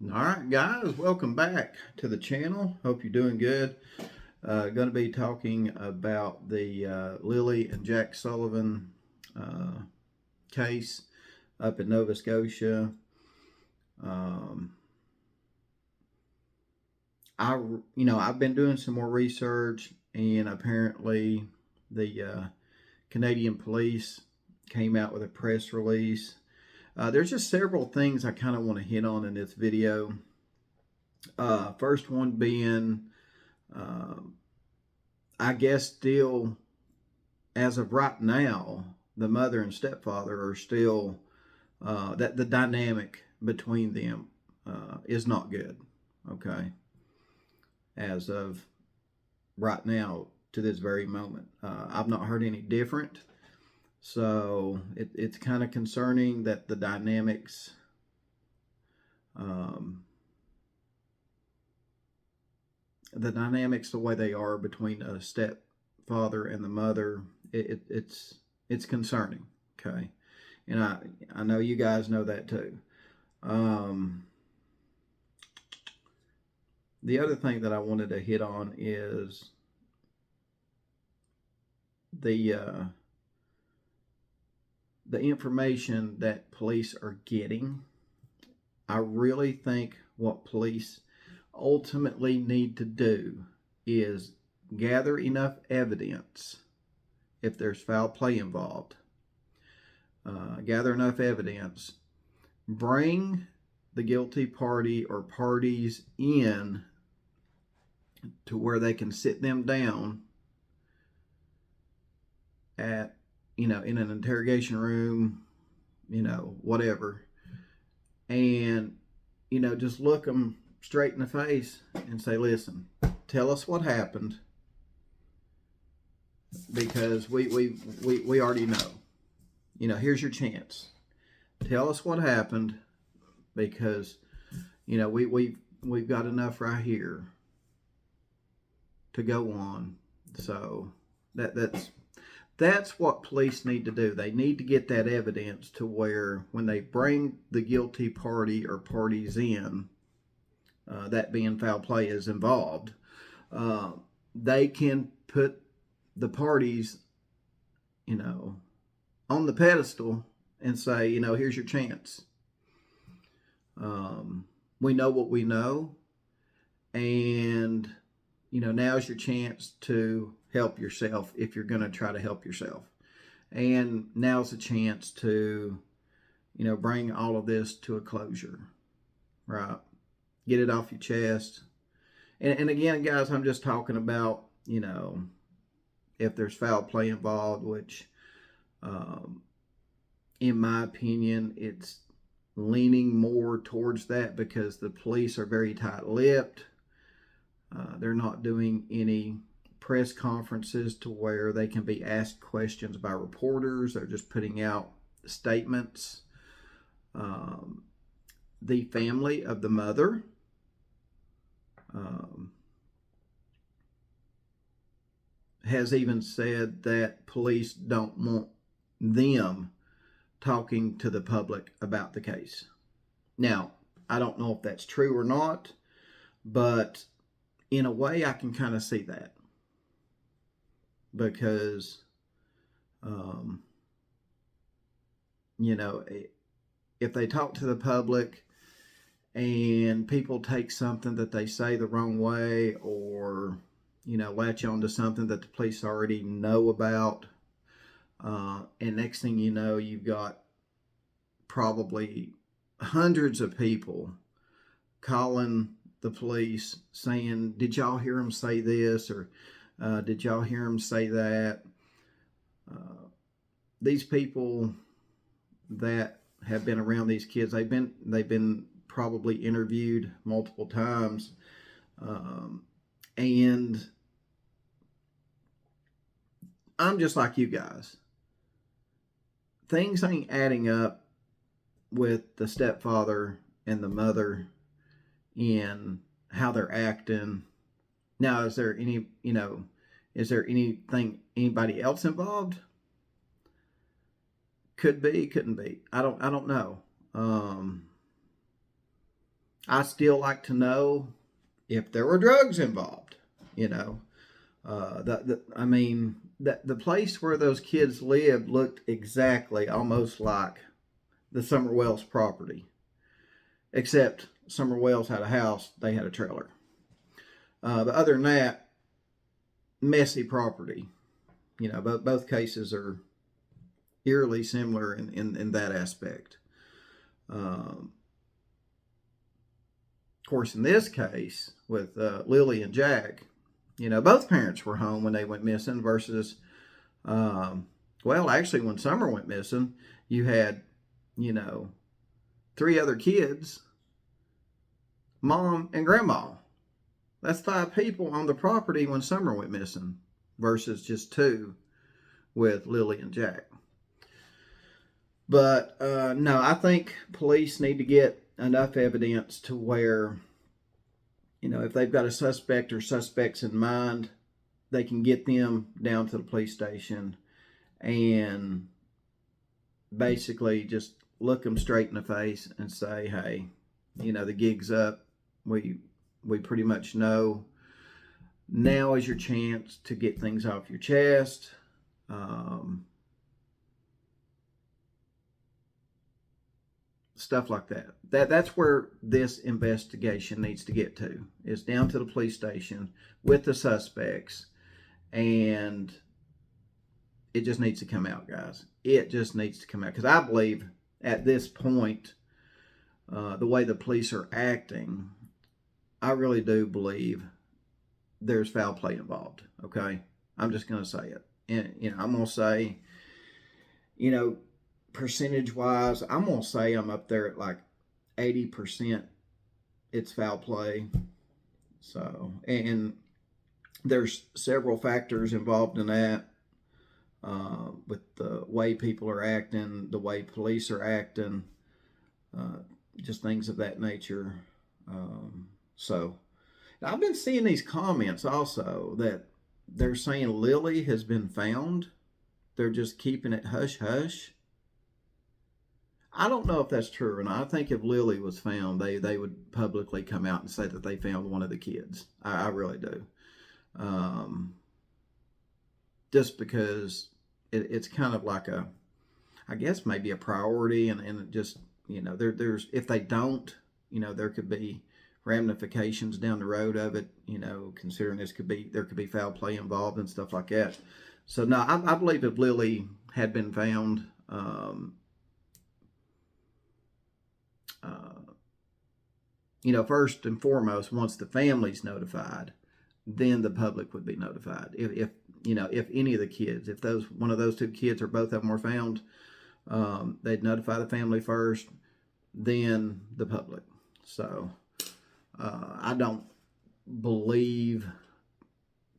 All right, guys, welcome back to the channel. Hope you're doing good. Going to be talking about the Lilly and Jack Sullivan case up in Nova Scotia. I've been doing some more research, and apparently the Canadian police came out with a press release. There's just several things I kind of want to hit on in this video. First one being, I guess still, as of right now, the mother and stepfather are still, that the dynamic between them is not good, okay? As of right now, to this very moment. I've not heard any different. So it's kind of concerning that the dynamics the way they are between a stepfather and the mother, it's concerning, okay? And I know you guys know that too. The other thing that I wanted to hit on is the information that police are getting. I really think what police ultimately need to do is gather enough evidence if there's foul play involved. Gather enough evidence, bring the guilty party or parties in to where they can sit them down at, in an interrogation room, whatever, and, just look them straight in the face and say, listen, tell us what happened, because we already know. Here's your chance. Tell us what happened, because, we've got enough right here to go on. So that's what police need to do. They need to get that evidence to where when they bring the guilty party or parties in, that being foul play is involved, they can put the parties, on the pedestal and say, here's your chance. We know what we know, and, now's your chance to help yourself if you're going to try to help yourself. And now's the chance to, bring all of this to a closure, right? Get it off your chest. And again, guys, I'm just talking about, if there's foul play involved, which, in my opinion, it's leaning more towards that, because the police are very tight-lipped. They're not doing any press conferences to where they can be asked questions by reporters. They're just putting out statements. The family of the mother has even said that police don't want them talking to the public about the case. Now, I don't know if that's true or not, but in a way I can kind of see that, because if they talk to the public and people take something that they say the wrong way, or latch on to something that the police already know about, and next thing you know, you've got probably hundreds of people calling the police saying, did y'all hear him say this, or did y'all hear him say that? These people that have been around these kids, they've been probably interviewed multiple times, and I'm just like you guys. Things ain't adding up with the stepfather and the mother in how they're acting. Now, is there anything, anybody else involved? Could be, couldn't be. I don't know. I still like to know if there were drugs involved. You know, the place where those kids lived looked exactly almost like the Summer Wells property, except Summer Wells had a house, they had a trailer. But other than that, messy property. You know, both cases are eerily similar in that aspect. Of course, in this case with Lilly and Jack, you know, both parents were home when they went missing versus, well, actually, when Summer went missing, you had, you know, 3 other kids, mom and grandma. That's 5 people on the property when Summer went missing versus just 2 with Lilly and Jack. But no, I think police need to get enough evidence to where, you know, if they've got a suspect or suspects in mind, they can get them down to the police station and basically just look them straight in the face and say, hey, you know, the gig's up. We pretty much know. Now is your chance to get things off your chest. Stuff like that. That's where this investigation needs to get to. Is down to the police station with the suspects, and it just needs to come out, guys. It just needs to come out, because I believe at this point, the way the police are acting, I really do believe there's foul play involved. Okay, I'm just going to say it, and you know, I'm going to say, you know, percentage wise, I'm going to say I'm up there at like 80%. It's foul play. So, and there's several factors involved in that. With the way people are acting, the way police are acting, just things of that nature. So I've been seeing these comments also that they're saying Lilly has been found. They're just keeping it hush hush. I don't know if that's true or not. I think if Lilly was found, they would publicly come out and say that they found one of the kids. I really do. Just because it's kind of like a, I guess maybe a priority, and just, you know, there's if they don't, you know, there could be ramifications down the road of it, you know, considering there could be foul play involved and stuff like that. So no, I believe if Lilly had been found, you know, first and foremost, once the family's notified, then the public would be notified. If you know, if any of the kids, if one of those 2 kids or both of them were found, they'd notify the family first, then the public. So I don't believe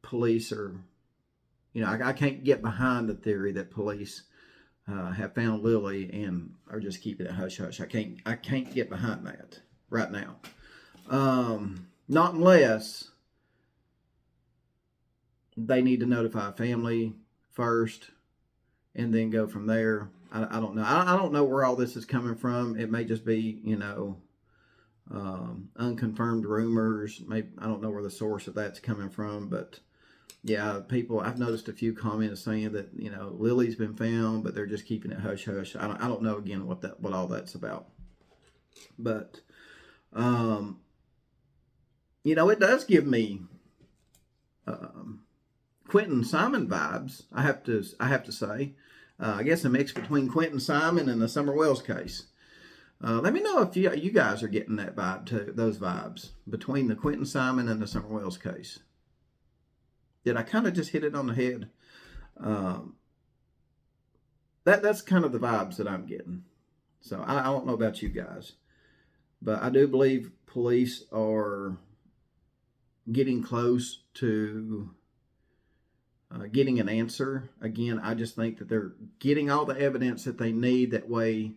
police are, you know, I can't get behind the theory that police have found Lilly and are just keeping it hush hush. I can't get behind that right now. Not unless they need to notify family first and then go from there. I don't know. I don't know where all this is coming from. It may just be, you know, unconfirmed rumors. Maybe, I don't know where the source of that's coming from, but yeah, I've noticed a few comments saying that, you know, Lilly's been found, but they're just keeping it hush hush. I don't know again what all that's about, but you know, it does give me Quinton Simon vibes. I have to say, I guess a mix between Quinton Simon and the Summer Wells case. Let me know if you guys are getting that vibe too, those vibes between the Quinton Simon and the Summer Wells case. Did I kind of just hit it on the head? That's kind of the vibes that I'm getting. So I don't know about you guys, but I do believe police are getting close to getting an answer. Again, I just think that they're getting all the evidence that they need. That way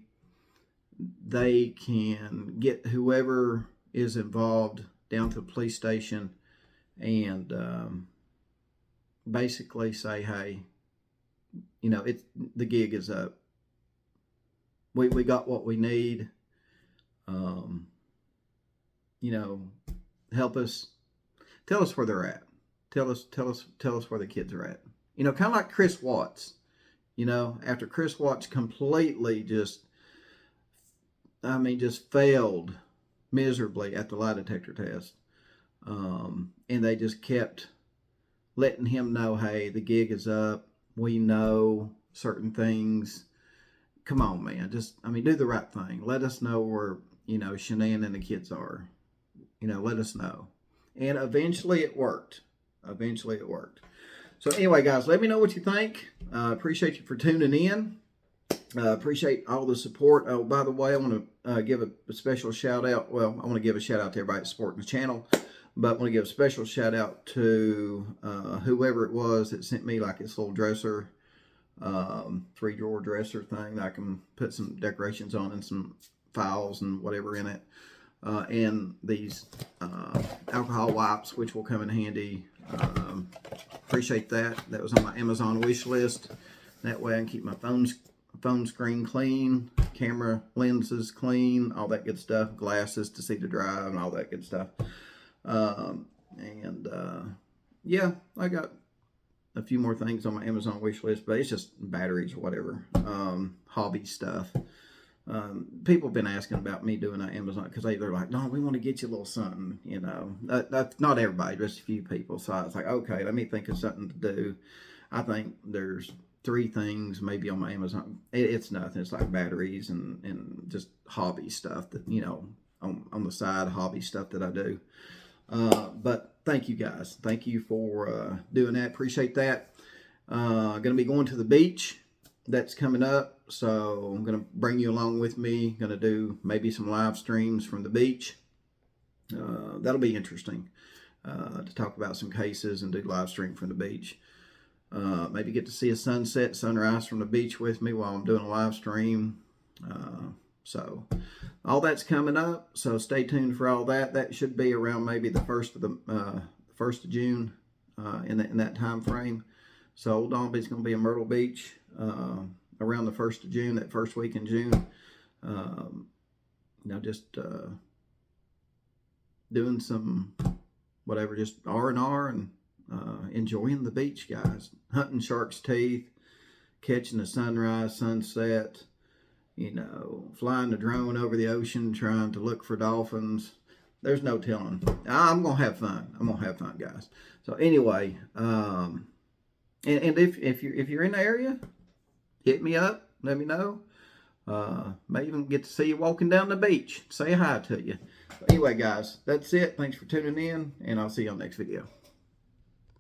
they can get whoever is involved down to the police station and basically say, hey, you know, the gig is up. We got what we need. you know, help us, tell us where they're at. Tell us where the kids are at. You know, kind of like Chris Watts. You know, after Chris Watts completely just failed miserably at the lie detector test. And they just kept letting him know, hey, the gig is up. We know certain things. Come on, man. Do the right thing. Let us know where, Shanann and the kids are. Let us know. And eventually it worked. So anyway, guys, let me know what you think. Appreciate you for tuning in. Appreciate all the support. Oh, by the way, I want to give a special shout out. Well, I want to give a shout out to everybody that's supporting the channel, but I want to give a special shout out to whoever it was that sent me like this little dresser, 3-drawer dresser thing that I can put some decorations on and some files and whatever in it. And these alcohol wipes, which will come in handy. Appreciate that. That was on my Amazon wish list. That way I can keep my phone screen clean, camera lenses clean, all that good stuff, glasses to see to drive and all that good stuff. Yeah, I got a few more things on my Amazon wish list, but it's just batteries or whatever, hobby stuff. People have been asking about me doing that Amazon because they're like, no, we want to get you a little something, That's not everybody, just a few people. So I was like, okay, let me think of something to do. I think there's 3 things maybe on my Amazon. It's nothing. It's like batteries and just hobby stuff that, on the side, hobby stuff that I do. But thank you guys. Thank you for doing that. Appreciate that. Going to be going to the beach. That's coming up. So I'm going to bring you along with me. Going to do maybe some live streams from the beach. That'll be interesting to talk about some cases and do live stream from the beach. Maybe get to see a sunset, sunrise from the beach with me while I'm doing a live stream. So all that's coming up. So stay tuned for all that. That should be around maybe the 1st of June in that time frame. So Old Dombey's going to be in Myrtle Beach around the 1st of June, that first week in June. Just doing some whatever, just R&R and enjoying the beach, guys. Hunting shark's teeth, catching the sunrise, sunset, flying the drone over the ocean, trying to look for dolphins. There's no telling. I'm going to have fun. Guys. So anyway, and if you're in the area, hit me up. Let me know. May even get to see you walking down the beach. Say hi to you. But anyway, guys, that's it. Thanks for tuning in, and I'll see you on the next video.